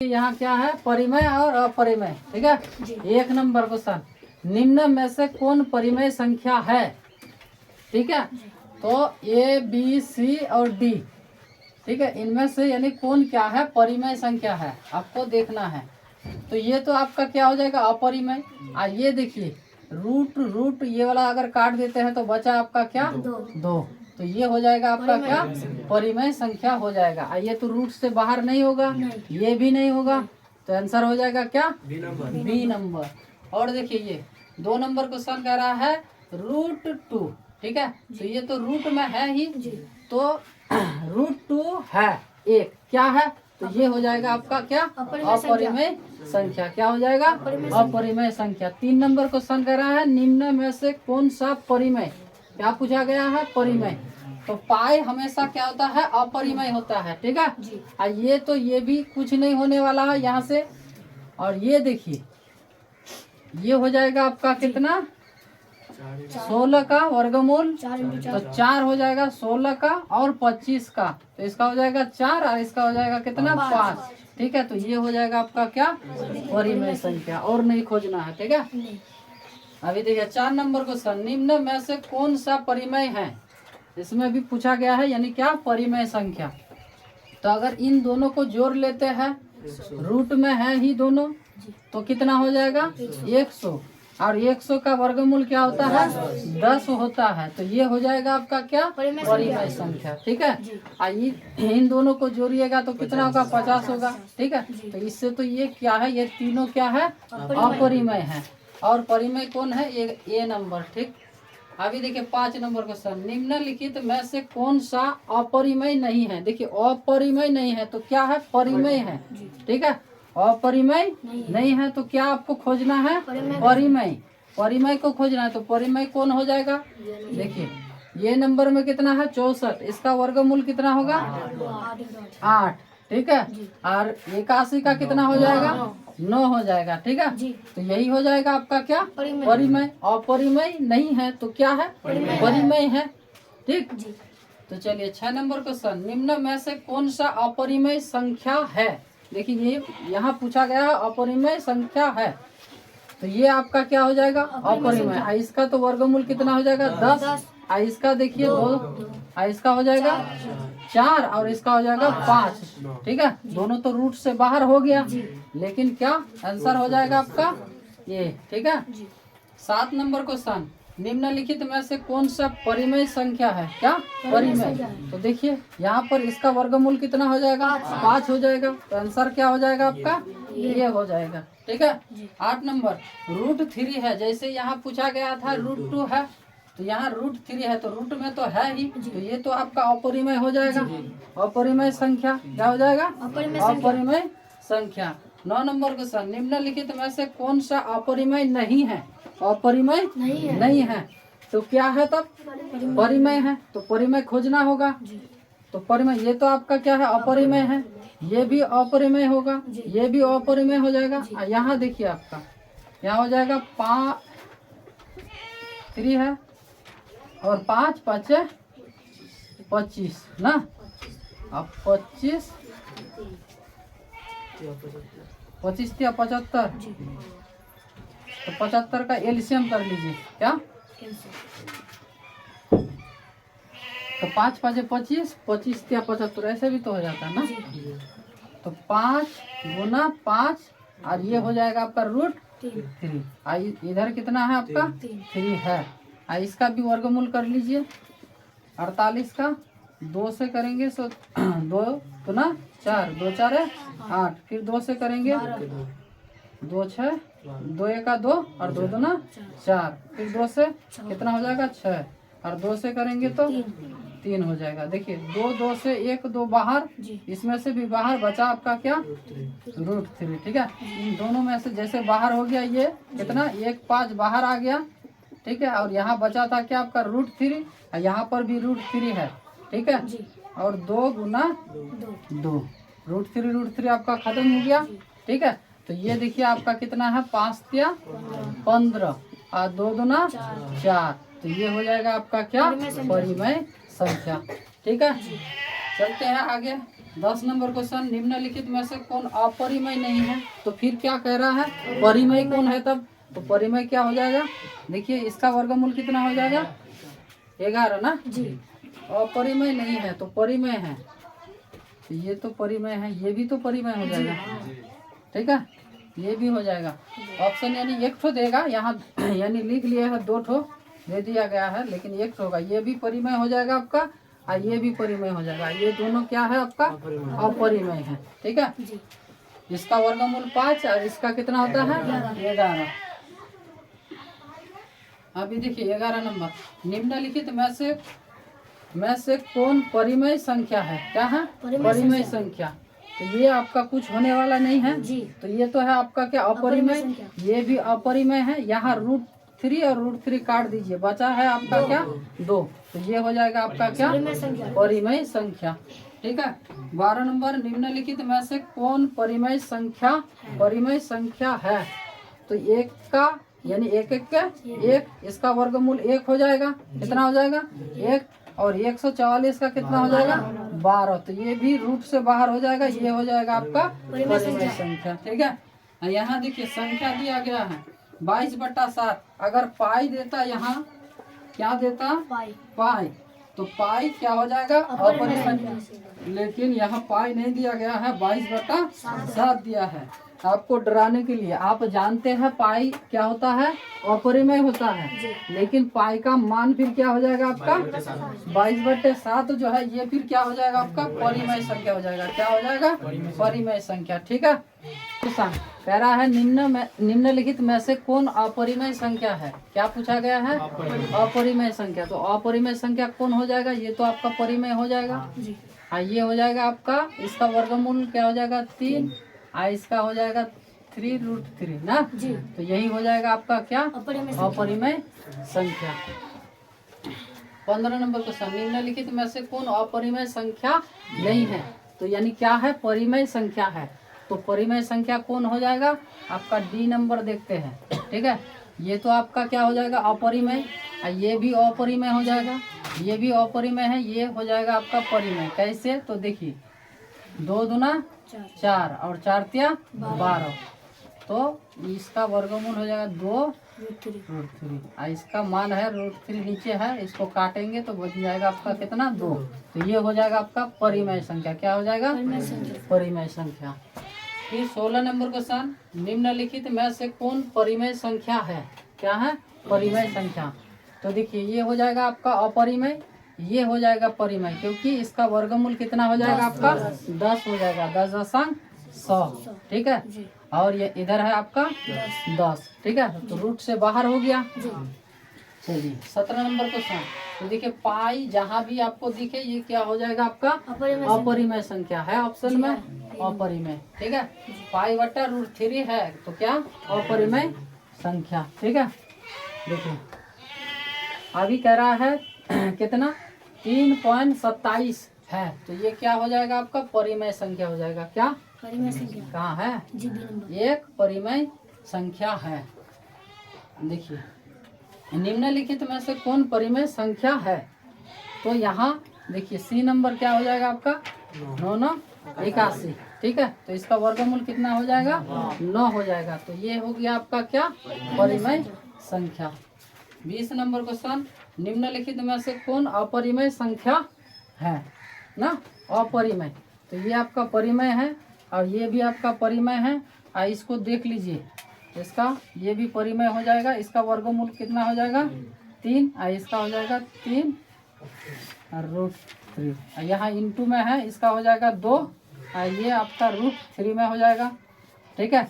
यहाँ क्या है, परिमेय और अपरिमेय। ठीक है, एक नंबर क्वेश्चन, निम्न में से कौन परिमेय संख्या है। ठीक है, तो ए बी सी और डी, ठीक है, इनमें से यानी कौन क्या है, परिमेय संख्या है, आपको देखना है। तो ये तो आपका क्या हो जाएगा, अपरिमेय। ये देखिए रूट रूट ये वाला अगर काट देते हैं तो बचा आपका क्या, दो। तो ये हो जाएगा आपका क्या, परिमेय संख्या हो जाएगा। ये तो रूट से बाहर नहीं होगा, ये भी नहीं होगा, तो आंसर हो जाएगा क्या, बी नंबर। और देखिए ये 2 नंबर क्वेश्चन कह रहा है √2। ठीक है, तो ये तो रूट में है ही, तो √2 है एक, क्या है, तो ये हो जाएगा आपका क्या, अपरिमेय संख्या। क्या हो जाएगा, अपरिमेय संख्या। 3 नंबर क्वेश्चन कह रहा है निम्न में से कौन सा परिमेय, क्या पूछा गया है, परिमेय। तो पाई हमेशा क्या होता है, अपरिमेय होता है। ठीक है, ये तो ये भी कुछ नहीं होने वाला है यहाँ से। और ये देखिए ये हो जाएगा आपका कितना, 16 का वर्गमूल, तो 4 हो जाएगा 16 का और 25 का, तो इसका हो जाएगा 4 और इसका हो जाएगा कितना, 5। ठीक है, तो ये हो जाएगा आपका क्या, परिमेय संख्या, और नहीं खोजना है। ठीक है, अभी देखिए 4 नंबर क्वेश्चन, निम्न में से कौन सा परिमेय है, इसमें भी पूछा गया है, यानी क्या, परिमेय संख्या। तो अगर इन दोनों को जोड़ लेते हैं, रूट में है ही दोनों, तो कितना हो जाएगा, 100, और 100 का वर्गमूल क्या होता है, 10 होता है। तो ये हो जाएगा आपका क्या, परिमेय संख्या। ठीक है, इन दोनों को जोड़िएगा तो कितना होगा, 50 होगा। ठीक है, तो इससे तो ये क्या है, ये तीनों क्या है, अपरिमेय है। और परिमेय कौन है, ए नंबर। ठीक, अभी देखिए 5 नंबर क्वेश्चन, निम्नलिखित में से कौन सा अपरिमेय नहीं है। देखिए अपरिमेय नहीं है तो क्या है, परिमेय है। ठीक है, अपरिमेय नहीं है तो क्या आपको खोजना है, परिमेय। परिमेय को खोजना है तो परिमेय कौन हो जाएगा, देखिए ये नंबर में कितना है, 64, इसका वर्गमूल कितना होगा, 8। ठीक है, और 81 का कितना हो जाएगा, 9 हो जाएगा। ठीक है, तो यही हो जाएगा आपका क्या, परिमेय। अपरिमेय नहीं है तो क्या है, परिमेय है। ठीक, तो चलिए 6 नंबर क्वेश्चन, निम्न में से कौन सा अपरिमेय संख्या है। देखिए ये यहाँ पूछा गया है अपरिमेय संख्या है, तो ये आपका क्या हो जाएगा, अपरिमेय। इसका तो वर्गमूल कितना हो जाएगा, 10। इसका देखिए 2, इसका हो जाएगा 4 और इसका हो जाएगा 5। ठीक है, दोनों तो रूट से बाहर हो गया, लेकिन क्या आंसर हो जाएगा आपका ये। ठीक है, 7 नंबर क्वेश्चन, निम्नलिखित में से कौन सा परिमेय संख्या है, क्या, परिमेय। तो देखिए यहाँ पर इसका वर्गमूल कितना हो जाएगा, 5 हो जाएगा, तो आंसर क्या हो जाएगा आपका, ये हो जाएगा। ठीक है, 8 नंबर, √3 है, जैसे यहाँ पूछा गया था √2 है, तो यहाँ √3 है, तो रूट में तो है ही, तो ये तो आपका अपरिमेय हो जाएगा। अपरिमेय संख्या क्या हो जाएगा, अपरिमेय संख्या। 9 नंबर क्वेश्चन, निम्नलिखित में से कौन सा अपरिमेय नहीं है, अपरिमेय नहीं है तो क्या है, तब परिमेय है, तो परिमेय खोजना होगा। तो परिमेय ये तो आपका क्या है, अपरिमेय है, ये भी अपरिमेय होगा, ये भी अपरिमेय हो जाएगा। यहाँ देखिए आपका यहाँ हो जाएगा 3 है और 5 5 25 ना, अब 25 या 75, तो 75 का एलसीएम कर लीजिए, क्या, तो 5 5 25, 25 या 75, ऐसे भी तो हो जाता है ना। तो 5 गुना 5 और ये हो जाएगा आपका √3। इधर कितना है आपका, 3 है। इसका भी वर्गमूल कर लीजिए, 48 का 2 से करेंगे सो 2 गुना 4, 2 4 8, फिर 2 से करेंगे 2 6, 2 1 2 और 2 2 4, फिर 2 से कितना हो जाएगा, 6, और 2 से करेंगे तो 3 हो जाएगा। देखिए 2 से 1 2 बाहर, इसमें से भी बाहर बचा आपका क्या, √3। ठीक है, इन दोनों में से जैसे बाहर हो गया, ये कितना 1 5 बाहर आ गया। ठीक है, और यहाँ बचा था क्या आपका √3, यहाँ पर भी √3 है। ठीक है, और 2 गुना 2, √3 आपका खत्म हो गया। ठीक है, तो ये देखिए आपका कितना है, 5 या 15 और 2 दूना 4, तो ये हो जाएगा आपका क्या, परिमेय संख्या। ठीक है, चलते हैं आगे। 10 नंबर क्वेश्चन, निम्नलिखित में से कौन अपरिमेय नहीं है? तो फिर क्या कह रहा है, परिमेय कौन है तब? तो परिमेय क्या हो जाएगा, देखिए इसका वर्गमूल कितना हो जाएगा 11 ना जी। अपरिमेय नहीं है तो परिमेय है, तो ये तो परिमेय है, ये भी तो परिमेय हो जाएगा, ठीक है, ये भी हो जाएगा। ऑप्शन यानी एक ठो देगा यहाँ, यानी लिख लिया है 2 ठो दे दिया गया है, लेकिन एक ठो होगा, ये भी परिमेय हो जाएगा आपका और ये भी परिमेय हो जाएगा। ये दोनों क्या है आपका अपरिमेय है, ठीक है। इसका वर्गमूल 5 और इसका कितना होता है 11। अभी देखिए 11 नंबर, निम्नलिखित में से कौन परिमेय संख्या है? क्या है परिमेय संख्या। तो ये आपका कुछ होने वाला नहीं है जी। तो ये तो है आपका क्या अपरिमेय, ये भी अपरिमेय है। यहाँ √3 और √3 काट दीजिए, बचा है आपका क्या 2, तो ये हो जाएगा आपका क्या परिमेय संख्या, ठीक है। 12 नंबर, निम्नलिखित में से कौन परिमेय संख्या है? तो एक का यानी एक इसका वर्गमूल 1 हो जाएगा, कितना हो जाएगा 1, और 144 का कितना हो जाएगा 12, तो ये भी रूट से बाहर हो जाएगा, ये हो जाएगा आपका परिमेय संख्या, ठीक है। यहाँ देखिए संख्या दिया गया है 22/7, अगर पाई देता, यहाँ क्या देता पाई, तो पाई क्या हो जाएगा अपरिमेय, लेकिन यहाँ पाई नहीं दिया गया है, 22/7 दिया है। आपको डराने के लिए, आप जानते हैं पाई क्या होता है अपरिमेय होता है, लेकिन पाई का मान फिर क्या हो जाएगा आपका 22/7 जो है, ये फिर क्या हो जाएगा आपका परिमेय संख्या हो जाएगा, क्या हो जाएगा परिमेय संख्या, ठीक है। कह रहा है निम्नलिखित में से कौन अपरिमेय संख्या है? क्या पूछा गया है अपरिमेय संख्या, तो अपरिमेय संख्या कौन हो जाएगा, ये तो आपका परिमेय हो जाएगा। हाँ, ये हो जाएगा आपका, इसका वर्गमूल क्या हो जाएगा 3, इसका हो जाएगा 3√3 ना जी। तो यही हो जाएगा आपका क्या अपरिमेय संख्या। 15 नंबर क्वेश्चन, निम्नलिखित में से कौन अपरिमेय संख्या नहीं है? तो यानी क्या है परिमेय संख्या है, तो परिमेय संख्या कौन हो जाएगा आपका डी नंबर देखते हैं, ठीक है। ये तो आपका क्या हो जाएगा अपरिमेय, ये भी अपरिमेय हो जाएगा, ये भी अपरिमेय है, ये हो जाएगा आपका परिमेय। कैसे? तो देखिए 2 दूना 4 और 4 तिया 12, तो इसका वर्गमूल हो जाएगा 2√3, इसका मान है √3 नीचे है, इसको काटेंगे तो बच जाएगा आपका कितना 2, तो ये हो जाएगा आपका परिमेय संख्या, क्या हो जाएगा परिमेय संख्या। फिर 16 नंबर क्वेश्चन, निम्नलिखित में से कौन परिमेय संख्या है? क्या है परिमेय संख्या। तो देखिए ये हो जाएगा आपका अपरिमेय, ये हो जाएगा परिमेय, क्योंकि इसका वर्गमूल कितना हो जाएगा आपका 10 हो जाएगा, 10.100, ठीक है। और ये इधर है आपका 10, ठीक है, तो रूट से बाहर हो गया। चलिए 17 नंबर क्वेश्चन, तो देखिए पाई जहाँ भी आपको दिखे ये क्या हो जाएगा आपका अपरिमेय संख्या है, ऑप्शन में अपरिमेय, ठीक है। पाई/√3 है तो क्या अपरिमेय संख्या, ठीक है। देखिए अभी कह रहा है कितना 3.27 है, तो ये क्या हो जाएगा आपका परिमेय संख्या हो जाएगा, क्या परिमेय संख्या कहाँ है जी, एक परिमेय संख्या है। देखिए निम्नलिखित में से कौन परिमेय संख्या है? तो यहाँ देखिए सी नंबर क्या हो जाएगा आपका 981, ठीक है, तो इसका वर्गमूल कितना हो जाएगा 9 हो जाएगा, तो ये हो गया आपका क्या परिमेय संख्या। 20 नंबर क्वेश्चन, निम्नलिखित में से कौन अपरिमेय संख्या है ना, अपरिमेय, तो ये आपका परिमेय है और ये भी आपका परिमेय है, इसको देख लीजिए, इसका ये भी परिमेय हो जाएगा, इसका वर्गमूल कितना हो जाएगा 3, इसका हो जाएगा 3√3, यहाँ इंटू में है, इसका हो जाएगा 2, ये आपका √3 में हो जाएगा, ठीक है।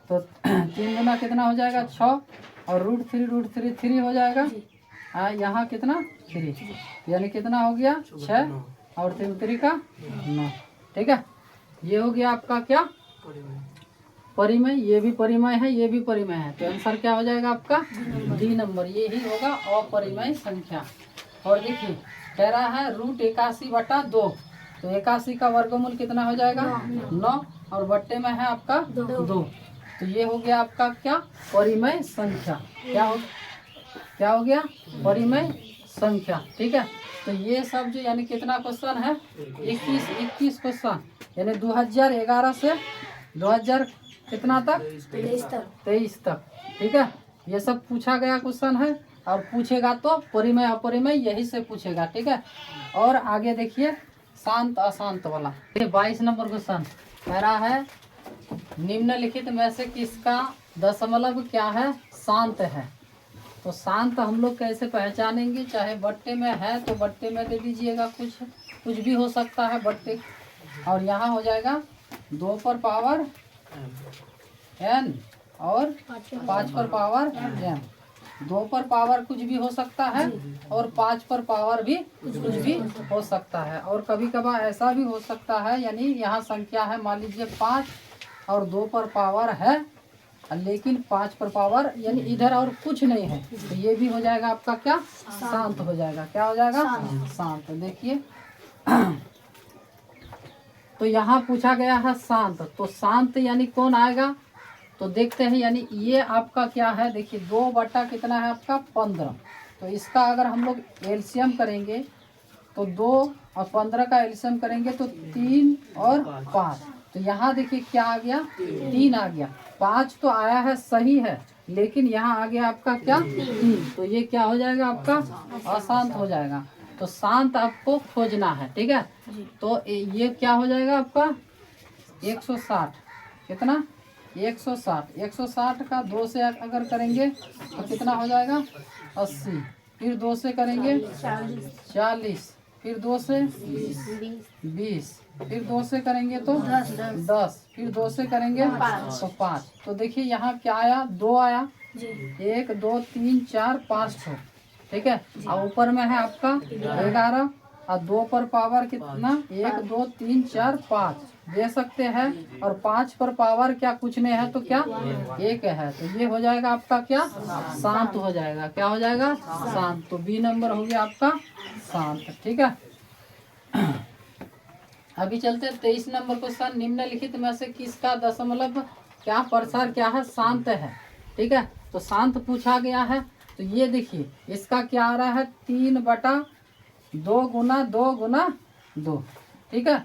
तो 3 गुना कितना हो जाएगा 6, और √3 3 हो जाएगा, यहाँ कितना 3, यानी कितना हो गया 6 और 3 का 9, ठीक है। ये हो गया आपका क्या परिमेय, ये भी परिमेय है, ये भी परिमेय है, तो आंसर क्या हो जाएगा आपका डी नंबर, ये ही होगा अपरिमेय संख्या। और देखिए कह रहा है √81/2, तो 81 का वर्गमूल कितना हो जाएगा 9, और बट्टे में है आपका 2, तो ये हो गया आपका क्या परिमेय संख्या, क्या हो गया परिमेय संख्या, ठीक है। तो ये सब जो यानी कितना क्वेश्चन है, 21 क्वेश्चन, यानी 2011 से 2000 कितना तक, 23 तक। ठीक है, ये सब पूछा गया क्वेश्चन है, और पूछेगा तो परिमेय अपरिमेय यही से पूछेगा। ठीक है, और आगे देखिए शांत अशांत वाला, 22 नंबर क्वेश्चन कह रहा है निम्नलिखित में से किसका दशमलव क्या है, शांत है। तो शांत हम लोग कैसे पहचानेंगे, चाहे बट्टे में है तो बट्टे में दे दीजिएगा, कुछ भी हो सकता है बट्टे, और यहाँ हो जाएगा 2 पर पावर n और 5 पर पावर m। 2 पर पावर कुछ भी हो सकता है, और 5 पर पावर भी कुछ भी हो सकता है। और कभी कभार ऐसा भी हो सकता है, यानी यहाँ संख्या है मान लीजिए 5 और 2 पर पावर है, लेकिन 5 पर पावर यानी इधर और कुछ नहीं है, तो ये भी हो जाएगा आपका क्या, शांत हो जाएगा। क्या हो जाएगा, शांत। देखिए तो यहाँ पूछा गया है शांत, तो शांत यानी कौन आएगा, तो देखते हैं। यानी ये आपका क्या है, देखिए 2 बटा कितना है आपका 15। तो इसका अगर हम लोग एलसीएम करेंगे तो 2 और 15 का एलसीएम करेंगे तो 3 और 5। तो यहाँ देखिए क्या आ गया, 3 आ गया। 5 तो आया है सही है, लेकिन यहाँ आ गया आपका क्या, 3। तो ये क्या हो जाएगा आपका, अशांत हो जाएगा। तो शांत आपको खोजना है। ठीक है, तो ये क्या हो जाएगा आपका 160, कितना 160 का 2 से अगर करेंगे तो कितना हो जाएगा 80, फिर 2 से करेंगे 40, फिर 2 से 20, फिर 2 से करेंगे तो 10, फिर 2 से करेंगे तो 5। तो देखिए यहाँ क्या आया, 2 आया, 1 2 3 4 5 6। ठीक है, और ऊपर में है आपका 11, और 2 पर पावर कितना 1 2 3 4 5 दे सकते हैं, और 5 पर पावर क्या कुछ नहीं है तो क्या 1 है। तो ये हो जाएगा आपका क्या, शांत हो जाएगा। क्या हो जाएगा, शांत। तो बी नंबर हो गया आपका शांत। ठीक है, अभी चलते 23 नंबर क्वेश्चन, निम्नलिखित में से किसका दशमलव क्या प्रसार क्या है, शांत है। ठीक है, तो शांत पूछा गया है। तो ये देखिए इसका क्या आ रहा है, 3 बटा 2 गुना 2 गुना 2। ठीक है,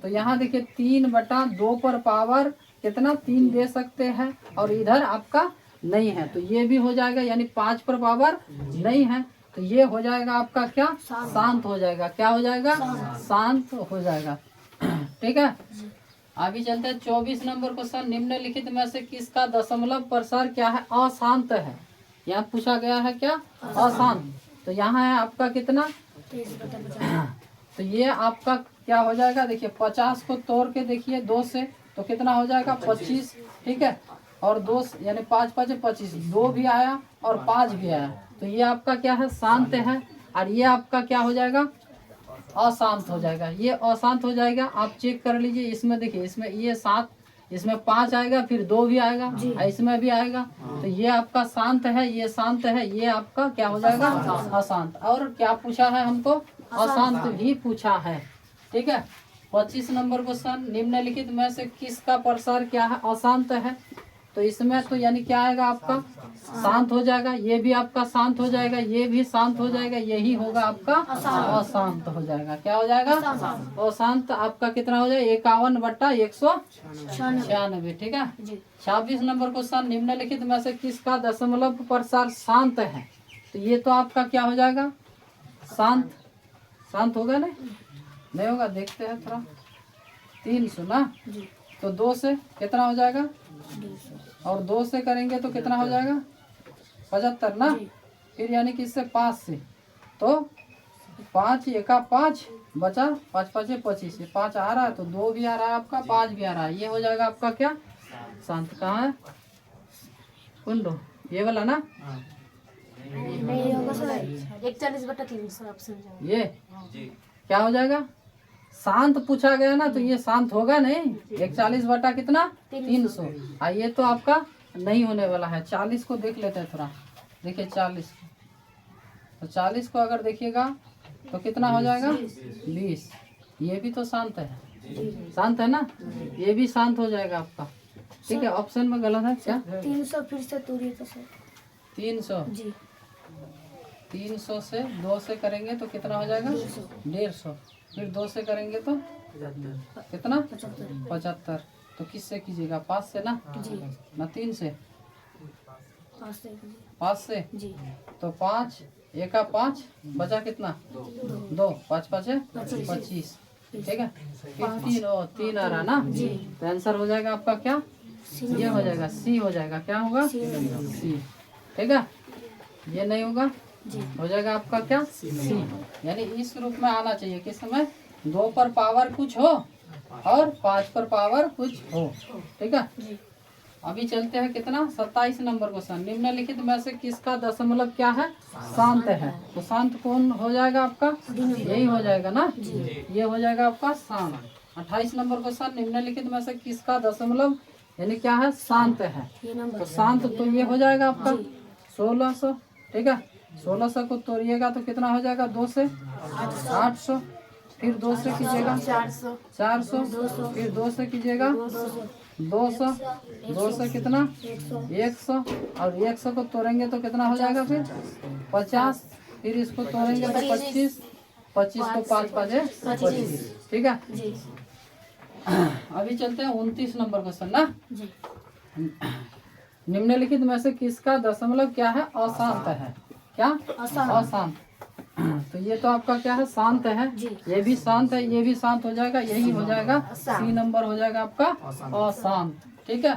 तो यहाँ देखिए 3 बटा 2 पर पावर कितना 3 दे सकते हैं, और इधर आपका नहीं है, तो ये भी हो जाएगा, यानी 5 पर पावर नहीं है, तो ये हो जाएगा आपका क्या, शांत हो जाएगा। क्या हो जाएगा, शांत हो जाएगा। ठीक है, आगे चलते हैं 24 नंबर क्वेश्चन, निम्नलिखित में से किसका दशमलव प्रसार क्या है, अशांत है। यहाँ पूछा गया है क्या, अशांत। तो यहाँ है आपका कितना, तो ये आपका क्या हो जाएगा, देखिए 50 को तोड़ के देखिए 2 से, तो कितना हो जाएगा 25। ठीक है, और 2 यानी 5 5 25, 2 भी आया और 5 भी आया, तो ये आपका क्या है, शांत है। और ये आपका क्या हो जाएगा, अशांत हो जाएगा। ये अशांत हो जाएगा, आप चेक कर लीजिए। इसमें देखिए, इसमें ये 7, इसमें 5 आएगा, फिर 2 भी आएगा, इसमें भी आएगा, तो ये आपका शांत है, ये शांत है, ये आपका क्या हो जाएगा, अशांत। और क्या पूछा है हमको, अशांत भी पूछा है। ठीक है, 25 नंबर क्वेश्चन, निम्नलिखित में से किसका प्रसार क्या है, अशांत है। तो इसमें तो यानी क्या आएगा आपका, शांत हो जाएगा, ये भी आपका शांत हो जाएगा, ये भी शांत हो जाएगा, यही होगा आपका अशांत हो जाएगा। क्या हो जाएगा, अशांत। आपका कितना हो जाएगा 51 बट्टा 196। ठीक है, 26 नंबर क्वेश्चन, निम्नलिखित में से किसका दशमलव प्रसार शांत है। तो ये तो आपका क्या हो जाएगा, शांत। शांत होगा नहीं होगा, देखते हैं थोड़ा। 300 ना, तो 2 से कितना हो जाएगा, और 2 से करेंगे तो कितना हो जाएगा 75 ना, फिर यानी कि इससे 5 से, तो 5 एका 5 बचा, 5 5 25, ये 5 आ रहा है, तो 2 भी आ रहा है आपका, 5 भी आ रहा है, ये हो जाएगा आपका क्या, शांत। कहाँ है कुंडो, ये वाला ना, नहीं होगा सर, 41/300 ऑप्शन ये क्या हो जाएगा, शांत पूछा गया ना, तो ये शांत होगा नहीं। 41 बटा कितना 300, ये तो आपका नहीं होने वाला है। 40 को देख लेते हैं थोड़ा, देखिए 40, तो 40 को अगर देखिएगा तो कितना हो जाएगा 20, ये भी तो शांत है, शांत है ना, ये भी शांत हो जाएगा आपका। ठीक है, ऑप्शन में गलत है क्या, 300 फिर से तोड़िए तो सर, 300 जी 300 से 2 से करेंगे तो कितना हो जाएगा? 150। फिर 2 से करेंगे तो कितना? 75। तो किससे कीजिएगा? 5 से ना, जी ना 3 से? 5 से 5 से। जी तो 5 एका 5 बचा कितना? 2। 5 5 है 25। ठीक है। फिर 3 आ रहा ना, तो आंसर हो जाएगा आपका क्या? ये हो जाएगा सी हो जाएगा। क्या होगा? सी। ठीक है। ये नहीं होगा, हो जाएगा आपका क्या? सी। यानी इस रूप में आना चाहिए किस समय? 2 पर पावर कुछ हो और 5 पर पावर कुछ हो। ठीक है। अभी चलते हैं कितना? 27 नंबर क्वेश्चन। निम्नलिखित में से किसका दशमलव क्या है? शांत है। तो शांत कौन हो जाएगा आपका? यही हो जाएगा ना, ये हो जाएगा आपका शांत। 28 नंबर क्वेश्चन। निम्नलिखित में से किसका दशमलव यानी क्या है? शांत है। तो शांत तो ये हो जाएगा आपका 1600। ठीक है। 1600 को तोड़िएगा तो कितना हो जाएगा? 2 से 800। फिर 2 से कीजिएगा 400। फिर 2 से कीजिएगा 200। 2 से कितना? 100। और 100 को तोड़ेंगे तो कितना हो जाएगा? फिर 50। फिर इसको तोड़ेंगे तो 25। 25 को 5 5 है 25। ठीक है। अभी चलते हैं 29 नंबर क्वेश्चन ना। निम्नलिखित में से किसका दशमलव क्या है? अशांत है। क्या? अशांत। तो ये तो आपका क्या है? शांत है। ये भी शांत है, ये भी शांत हो जाएगा, यही हो जाएगा सी नंबर हो जाएगा आपका अशांत। ठीक है।